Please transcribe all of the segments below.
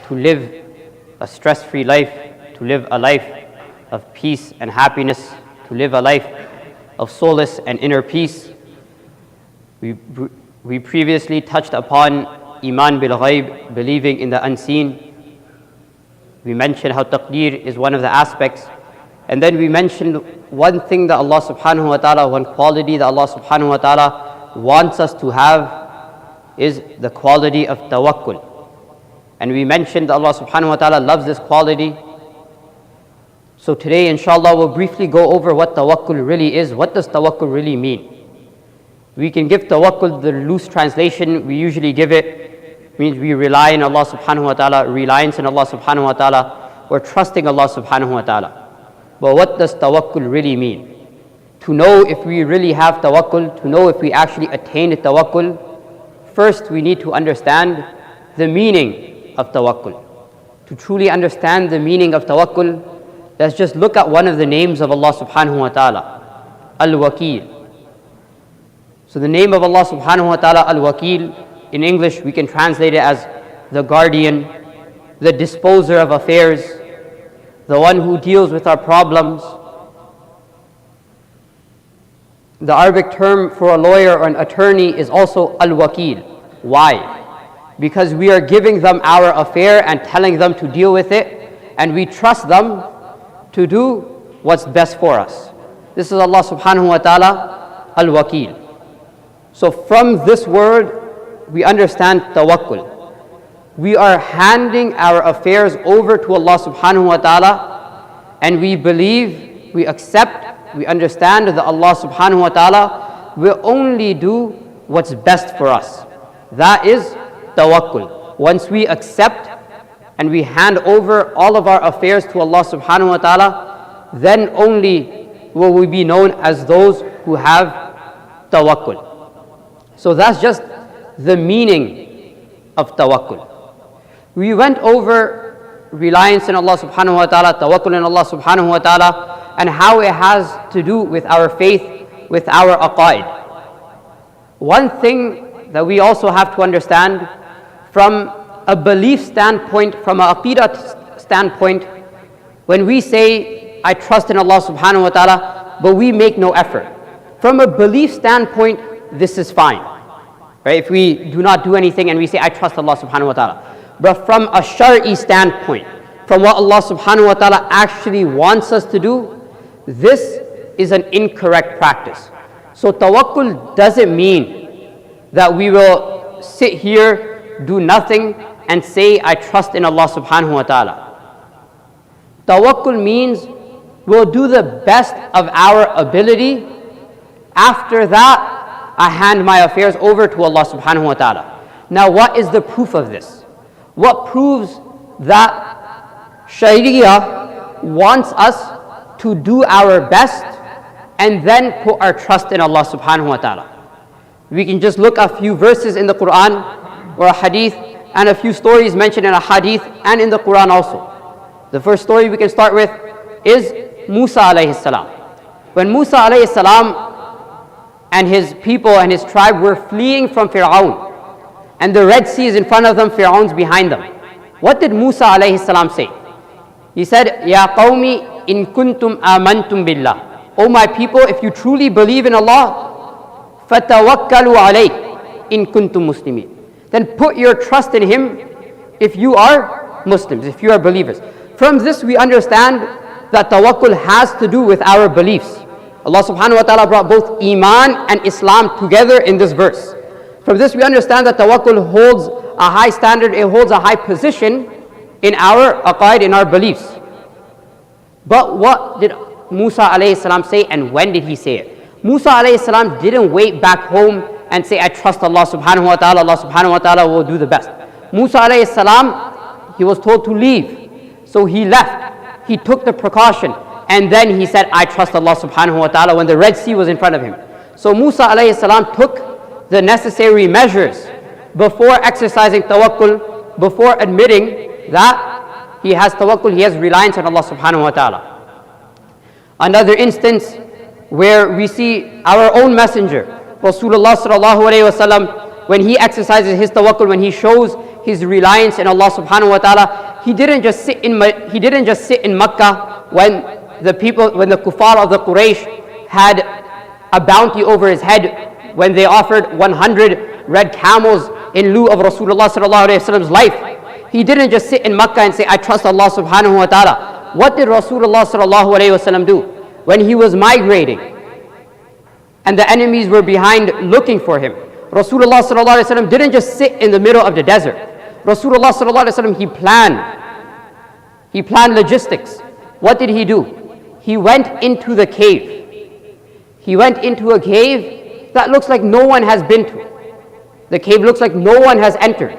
to live a stress-free life, to live a life of peace and happiness, to live a life of solace and inner peace. We previously touched upon Iman bil Ghaib, believing in the unseen. We mentioned how taqdeer is one of the aspects. And then we mentioned one thing that Allah subhanahu wa ta'ala, one quality that Allah subhanahu wa ta'ala wants us to have is the quality of tawakkul. And we mentioned that Allah subhanahu wa ta'ala loves this quality. So today, inshallah, we'll briefly go over what tawakkul really is. What does tawakkul really mean? We can give tawakkul the loose translation we usually give it. Means we rely on Allah subhanahu wa ta'ala, reliance on Allah subhanahu wa ta'ala, or trusting Allah subhanahu wa ta'ala. But what does tawakkul really mean? To know if we really have tawakkul, to know if we actually attained tawakkul, first we need to understand the meaning of tawakkul. To truly understand the meaning of tawakkul, let's just look at one of the names of Allah subhanahu wa ta'ala, Al-Wakil. So the name of Allah subhanahu wa ta'ala, Al-Wakil, in English we can translate it as the guardian, the disposer of affairs, the one who deals with our problems. The Arabic term for a lawyer or an attorney is also Al-Wakil. Why? Because we are giving them our affair and telling them to deal with it, and we trust them to do what's best for us. This is Allah subhanahu wa ta'ala, Al-Wakil. So from this word, we understand tawakkul. We are handing our affairs over to Allah subhanahu wa ta'ala, and we believe, we accept, we understand that Allah subhanahu wa ta'ala will only do what's best for us. That is tawakkul. Once we accept and we hand over all of our affairs to Allah subhanahu wa ta'ala, then only will we be known as those who have tawakkul. So that's just the meaning of tawakkul. We went over reliance on Allah subhanahu wa ta'ala, tawakkul on Allah subhanahu wa ta'ala, and how it has to do with our faith, with our aqaid. One thing that we also have to understand from a belief standpoint, from an aqidah standpoint, when we say, I trust in Allah subhanahu wa ta'ala, but we make no effort. From a belief standpoint, this is fine. Right? If we do not do anything and we say, I trust Allah subhanahu wa ta'ala. But from a shar'i standpoint, from what Allah subhanahu wa ta'ala actually wants us to do, this is an incorrect practice. So tawakkul doesn't mean that we will sit here, do nothing, and say, I trust in Allah subhanahu wa ta'ala. Tawakkul means we'll do the best of our ability. After that, I hand my affairs over to Allah subhanahu wa ta'ala. Now what is the proof of this? What proves that Sharia wants us to do our best and then put our trust in Allah subhanahu wa ta'ala? We can just look at a few verses in the Quran or a hadith and a few stories mentioned in a hadith and in the Quran also. The first story we can start with is Musa alayhi salam. When Musa alayhi salam and his people and his tribe were fleeing from Fir'aun, and the Red Sea is in front of them, Fir'aun's behind them. What did Musa alayhi salam say? He said, Ya qawmi in kuntum amantum billah. O my people, if you truly believe in Allah, fatawakkalu alayh in kuntum muslimin. Then put your trust in Him if you are Muslims, if you are believers. From this we understand that tawakkul has to do with our beliefs. Allah subhanahu wa ta'ala brought both Iman and Islam together in this verse. From this we understand that tawakkul holds a high standard, it holds a high position in our aqaid, in our beliefs. But what did Musa alayhi salam say, and when did he say it? Musa alayhi salam didn't wait back home and say, I trust Allah subhanahu wa ta'ala, Allah subhanahu wa ta'ala will do the best. Musa alayhi salam, he was told to leave. So he left, he took the precaution, and then he said, I trust Allah subhanahu wa ta'ala when the Red Sea was in front of him. So Musa alayhi salam took the necessary measures before exercising tawakkul, before admitting that he has tawakkul, he has reliance on Allah subhanahu wa ta'ala. Another instance where we see our own messenger, Rasulullah sallallahu alayhi wa sallam, when he exercises his tawakkul, when he shows his reliance in Allah subhanahu wa ta'ala. He didn't just sit in Makkah when the kuffar of the Quraysh had a bounty over his head, when they offered 100 red camels in lieu of Rasulullah sallallahu alayhi wasallam's life. He didn't just sit in Makkah and say, I trust Allah subhanahu wa ta'ala. What did Rasulullah sallallahu alayhi wasallam do? When he was migrating and the enemies were behind looking for him, Rasulullah sallallahu alayhi wasallam didn't just sit in the middle of the desert. Rasulullah sallallahu alayhi wasallam, he planned logistics. What did he do? He went into the cave. He went into a cave that looks like no one has been to. The cave looks like no one has entered.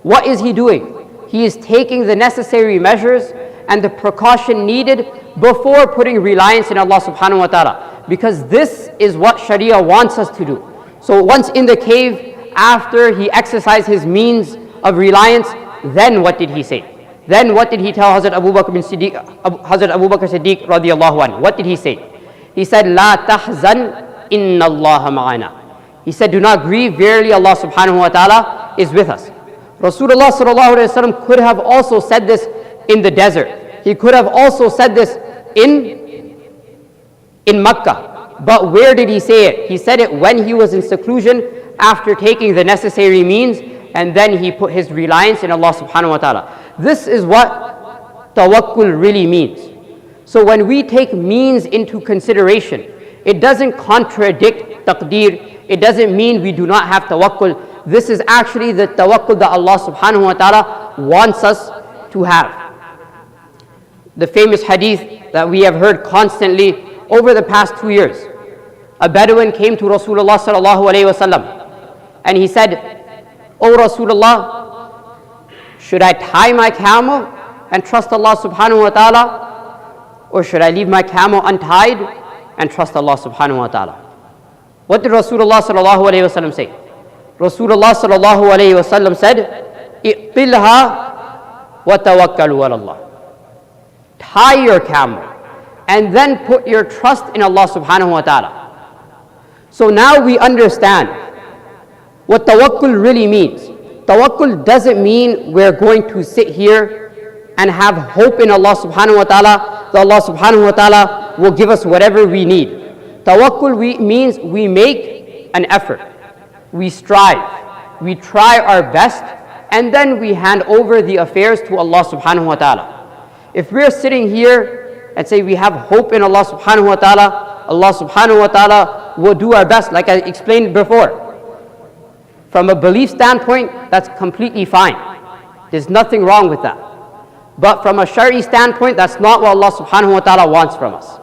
What is he doing? He is taking the necessary measures and the precaution needed before putting reliance in Allah subhanahu wa ta'ala. Because this is what Sharia wants us to do. So once in the cave, after he exercised his means of reliance, then what did he say? Then what did he tell Hazrat Abu Bakr Siddiq radiallahu anhu? What did he say? He said, La tahzan inna Allah ma'ana. He said, do not grieve, verily Allah subhanahu wa ta'ala is with us. Rasulullah sallallahu alayhi wa sallam could have also said this in the desert. He could have also said this in Makkah. But where did he say it? He said it when he was in seclusion after taking the necessary means, and then he put his reliance in Allah subhanahu wa ta'ala. This is what tawakkul really means. So when we take means into consideration, it doesn't contradict taqdeer. It doesn't mean we do not have tawakkul. This is actually the tawakkul that Allah subhanahu wa ta'ala wants us to have. The famous hadith that we have heard constantly over the past 2 years. A Bedouin came to Rasulullah sallallahu alayhi wasallam and he said, O Rasulullah, should I tie my camel and trust Allah subhanahu wa ta'ala, or should I leave my camel untied and trust Allah subhanahu wa ta'ala? What did Rasulullah sallallahu alayhi wasallam say? Rasulullah sallallahu alayhi wasallam said, Iqtilha wa tawakkalu ala Allah. Tie your camel and then put your trust in Allah subhanahu wa ta'ala. So now we understand what tawakkul really means. Tawakkul doesn't mean we're going to sit here and have hope in Allah subhanahu wa ta'ala, that Allah subhanahu wa ta'ala will give us whatever we need. Tawakkul means we make an effort, we strive, we try our best, and then we hand over the affairs to Allah subhanahu wa ta'ala. If we're sitting here and say we have hope in Allah subhanahu wa ta'ala, Allah subhanahu wa ta'ala will do our best, like I explained before. From a belief standpoint, that's completely fine. There's nothing wrong with that. But from a Shari standpoint, that's not what Allah subhanahu wa ta'ala wants from us.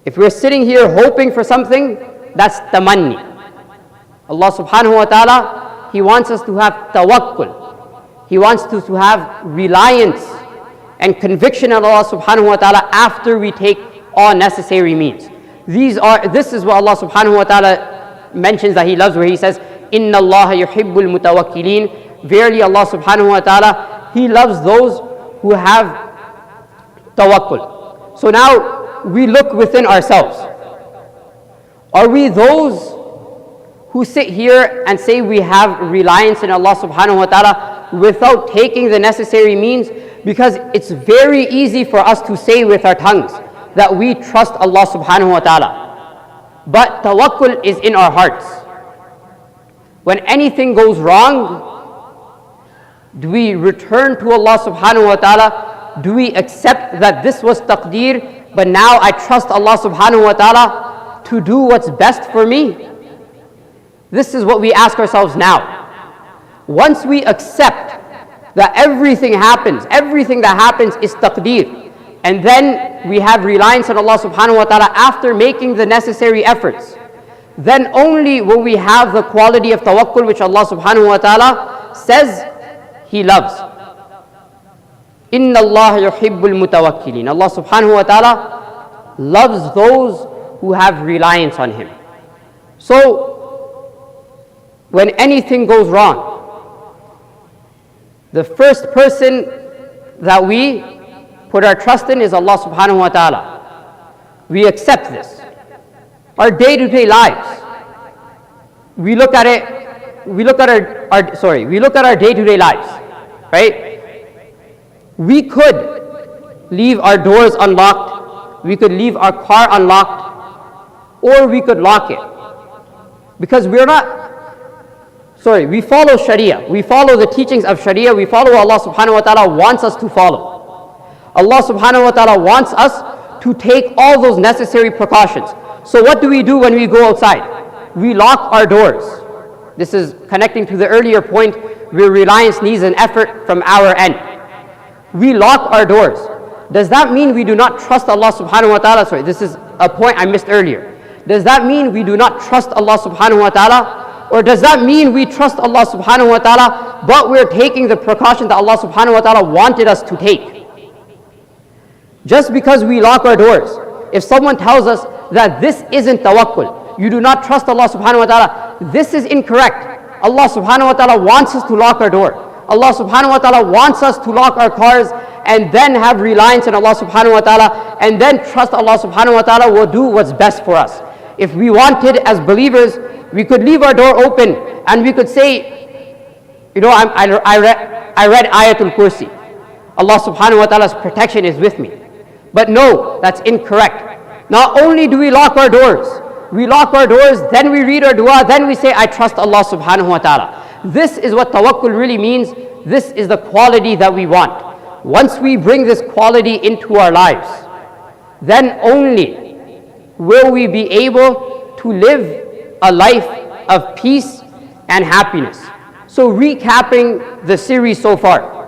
If we're sitting here hoping for something, that's tamanni. Allah subhanahu wa ta'ala, He wants us to have tawakkul. He wants us to have reliance and conviction on Allah subhanahu wa ta'ala after we take all necessary means. This is what Allah subhanahu wa ta'ala mentions that He loves, where He says, Inna Allah yuhibbul mutawakkilin. Verily Allah subhanahu wa ta'ala, He loves those who have tawakkul. So now we look within ourselves. Are we those who sit here and say we have reliance in Allah subhanahu wa ta'ala without taking the necessary means? Because it's very easy for us to say with our tongues that we trust Allah subhanahu wa ta'ala. But tawakkul is in our hearts. When anything goes wrong, do we return to Allah subhanahu wa ta'ala? Do we accept that this was taqdeer, but now I trust Allah subhanahu wa ta'ala to do what's best for me? This is what we ask ourselves now. Once we accept that everything that happens is taqdeer, and then we have reliance on Allah subhanahu wa ta'ala after making the necessary efforts, then only will we have the quality of tawakkul which Allah subhanahu wa ta'ala says He loves. Inna Allah yuhibbul mutawakkilin. Allah subhanahu wa ta'ala loves those who have reliance on Him. So, when anything goes wrong, the first person that we put our trust in is Allah subhanahu wa ta'ala. We accept this. Our day-to-day lives, we look at it we look at our day-to-day lives, right? We could leave our doors unlocked, we could leave our car unlocked, or we could lock it. Because we follow Sharia, we follow the teachings of Sharia, we follow what Allah subhanahu wa ta'ala wants us to follow. Allah subhanahu wa ta'ala wants us to take all those necessary precautions. So what do we do when we go outside? We lock our doors. This is connecting to the earlier point where reliance needs an effort from our end. We lock our doors. Does that mean we do not trust Allah subhanahu wa ta'ala? Sorry, this is a point I missed earlier. Does that mean we do not trust Allah subhanahu wa ta'ala? Or does that mean we trust Allah subhanahu wa ta'ala, but we're taking the precaution that Allah subhanahu wa ta'ala wanted us to take? Just because we lock our doors, if someone tells us that this isn't tawakkul, you do not trust Allah subhanahu wa ta'ala, this is incorrect. Allah subhanahu wa ta'ala wants us to lock our door. Allah subhanahu wa ta'ala wants us to lock our cars and then have reliance on Allah subhanahu wa ta'ala and then trust Allah subhanahu wa ta'ala will do what's best for us. If we wanted as believers, we could leave our door open and we could say, I read Ayatul Kursi. Allah subhanahu wa ta'ala's protection is with me. But no, that's incorrect. Not only do we lock our doors, then we read our dua, then we say, I trust Allah subhanahu wa ta'ala. This is what tawakkul really means. This is the quality that we want. Once we bring this quality into our lives, then only will we be able to live a life of peace and happiness. So recapping the series so far,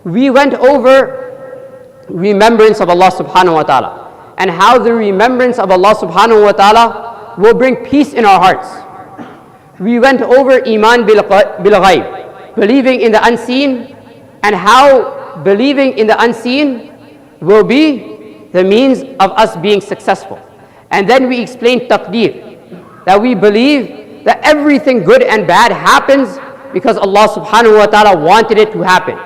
we went over remembrance of Allah subhanahu wa ta'ala and how the remembrance of Allah subhanahu wa ta'ala will bring peace in our hearts. We went over iman bil ghaib, believing in the unseen, and how believing in the unseen will be the means of us being successful. And then we explained taqdeer, that we believe that everything good and bad happens because Allah subhanahu wa ta'ala wanted it to happen.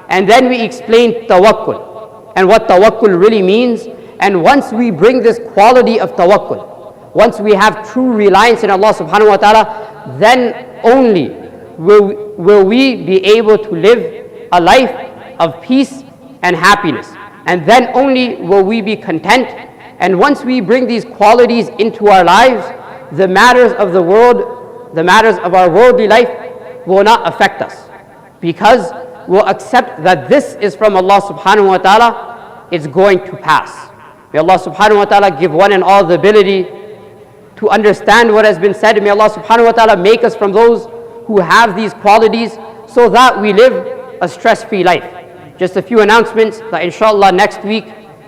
And then we explained tawakkul and what tawakkul really means. And once we bring this quality of tawakkul, once we have true reliance in Allah subhanahu wa ta'ala, then only will we be able to live a life of peace and happiness. And then only will we be content. And once we bring these qualities into our lives, the matters of the world, the matters of our worldly life will not affect us, because we'll accept that this is from Allah subhanahu wa ta'ala, it's going to pass. May Allah subhanahu wa ta'ala give one and all the ability to understand what has been said. May Allah subhanahu wa ta'ala make us from those who have these qualities so that we live a stress-free life. Just a few announcements that inshallah next week